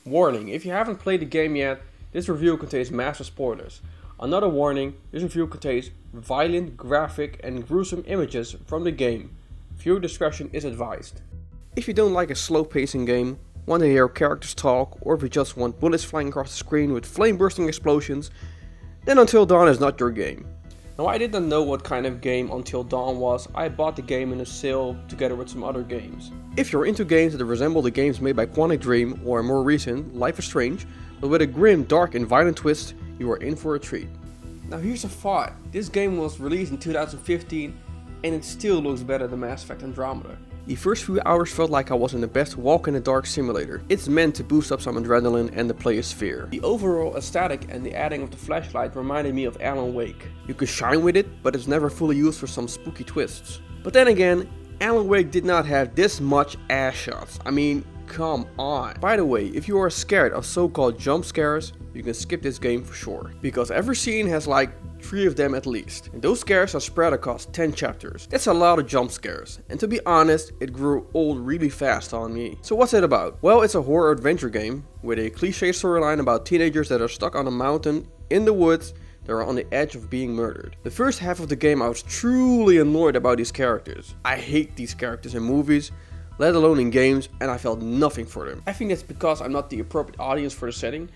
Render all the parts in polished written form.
Warning, if you haven't played the game yet, this review contains massive spoilers. Another warning, this review contains violent, graphic and gruesome images from the game. Viewer discretion is advised. If you don't like a slow pacing game, want to hear characters talk, or if you just want bullets flying across the screen with flame bursting explosions, then Until Dawn is not your game. Now, I did not know what kind of game Until Dawn was. I bought the game in a sale together with some other games. If you're into games that resemble the games made by Quantic Dream or more recent, Life is Strange, but with a grim, dark and violent twist, you are in for a treat. Now here's a thought, this game was released in 2015 and it still looks better than Mass Effect Andromeda. The first few hours felt like I was in the best walk in the dark simulator. It's meant to boost up some adrenaline and the player's fear. The overall aesthetic and the adding of the flashlight reminded me of Alan Wake. You could shine with it, but it's never fully used for some spooky twists. But then again, Alan Wake did not have this much ass shots. I mean, come on. By the way, if you are scared of so-called jump scares, you can skip this game for sure. Because every scene has like 3 of them at least. And those scares are spread across 10 chapters. That's a lot of jump scares. And to be honest, it grew old really fast on me. So what's it about? Well, it's a horror adventure game with a cliche storyline about teenagers that are stuck on a mountain in the woods. They're on the edge of being murdered. The first half of the game I was truly annoyed about these characters. I hate these characters in movies, let alone in games, and I felt nothing for them. I think that's because I'm not the appropriate audience for the setting.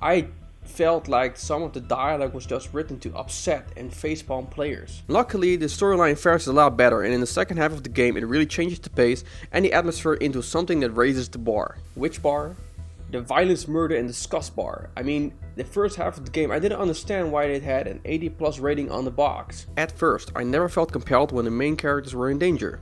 I felt like some of the dialogue was just written to upset and facepalm players. Luckily, the storyline fares a lot better, and in the second half of the game it really changes the pace and the atmosphere into something that raises the bar. Which bar? The violence, murder and disgust bar. I mean, the first half of the game I didn't understand why it had an 80+ rating on the box. At first, I never felt compelled when the main characters were in danger.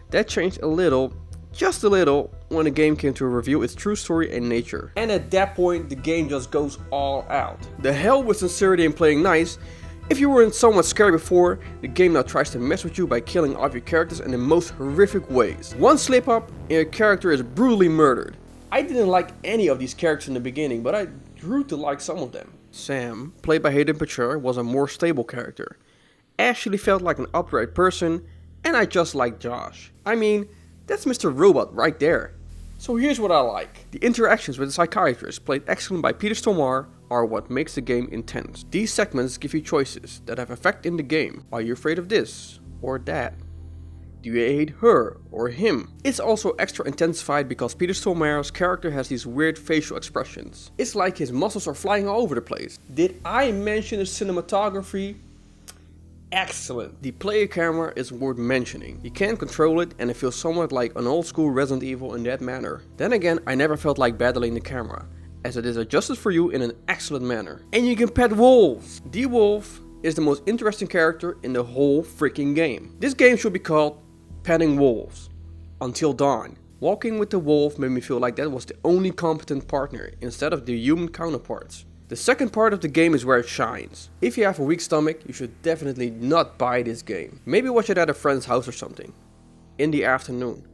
That changed a little, just a little, when the game came to reveal its true story and nature. And at that point, the game just goes all out. The hell with sincerity and playing nice. If you weren't somewhat scared before, the game now tries to mess with you by killing off your characters in the most horrific ways. One slip up and your character is brutally murdered. I didn't like any of these characters in the beginning, but I grew to like some of them. Sam, played by Hayden Panettiere, was a more stable character. Ashley felt like an upright person, and I just liked Josh. I mean, that's Mr. Robot right there. So here's what I like. The interactions with the psychiatrist, played excellent by Peter Stormare, are what makes the game intense. These segments give you choices that have effect in the game. Are you afraid of this or that? Do you hate her or him? It's also extra intensified because Peter Stormare's character has these weird facial expressions. It's like his muscles are flying all over the place. Did I mention the cinematography? Excellent. The player camera is worth mentioning. You can't control it and it feels somewhat like an old school Resident Evil in that manner. Then again, I never felt like battling the camera, as it is adjusted for you in an excellent manner. And you can pet wolves. The wolf is the most interesting character in the whole freaking game. This game should be called Petting Wolves. Until Dawn. Walking with the wolf made me feel like that was the only competent partner instead of the human counterparts. The second part of the game is where it shines. If you have a weak stomach, you should definitely not buy this game. Maybe watch it at a friend's house or something. In the afternoon.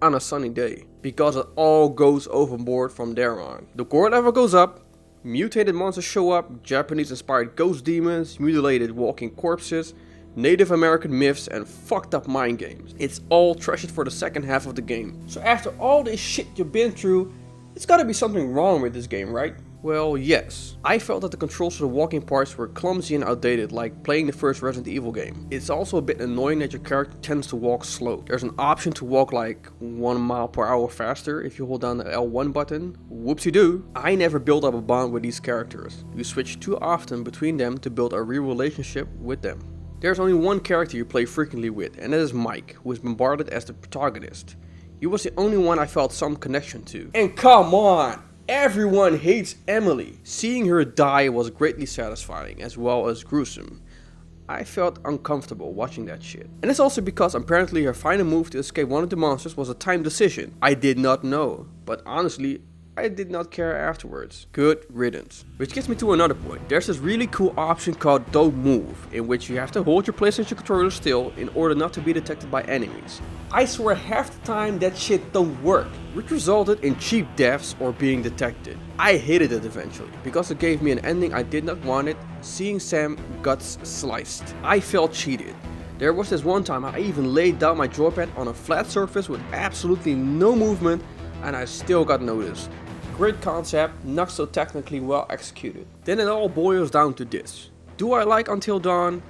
On a sunny day. Because it all goes overboard from there on. The gore level goes up. Mutated monsters show up. Japanese inspired ghost demons. Mutilated walking corpses. Native American myths and fucked up mind games. It's all treasured for the second half of the game. So after all this shit you've been through, it's gotta be something wrong with this game, right? Well, yes. I felt that the controls for the walking parts were clumsy and outdated, like playing the first Resident Evil game. It's also a bit annoying that your character tends to walk slow. There's an option to walk like 1 mile per hour faster if you hold down the L1 button. Whoopsie doo. I never built up a bond with these characters. You switch too often between them to build a real relationship with them. There's only one character you play frequently with, and that is Mike, who is bombarded as the protagonist. He was the only one I felt some connection to. And come on! Everyone hates Emily. Seeing her die was greatly satisfying, as well as gruesome. I felt uncomfortable watching that shit. And it's also because apparently her final move to escape one of the monsters was a timed decision. I did not know, but honestly, I did not care afterwards. Good riddance. Which gets me to another point. There's this really cool option called Don't Move, in which you have to hold your PlayStation controller still in order not to be detected by enemies. I swear half the time that shit don't work, which resulted in cheap deaths or being detected. I hated it eventually, because it gave me an ending I did not want it, seeing Sam guts sliced. I felt cheated. There was this one time I even laid down my joypad on a flat surface with absolutely no movement, and I still got noticed. Great concept, not so technically well executed. Then it all boils down to this. Do I like Until Dawn?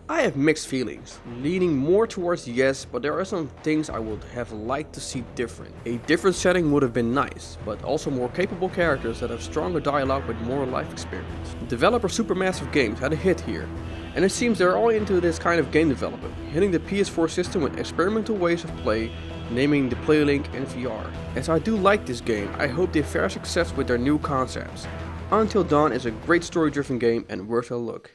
I have mixed feelings, leaning more towards yes, but there are some things I would have liked to see different. A different setting would have been nice, but also more capable characters that have stronger dialogue with more life experience. Developer Supermassive Games had a hit here, and it seems they're all into this kind of game development, hitting the PS4 system with experimental ways of play, naming the Playlink and VR. As I do like this game, I hope they fair success with their new concepts. Until Dawn is a great story-driven game and worth a look.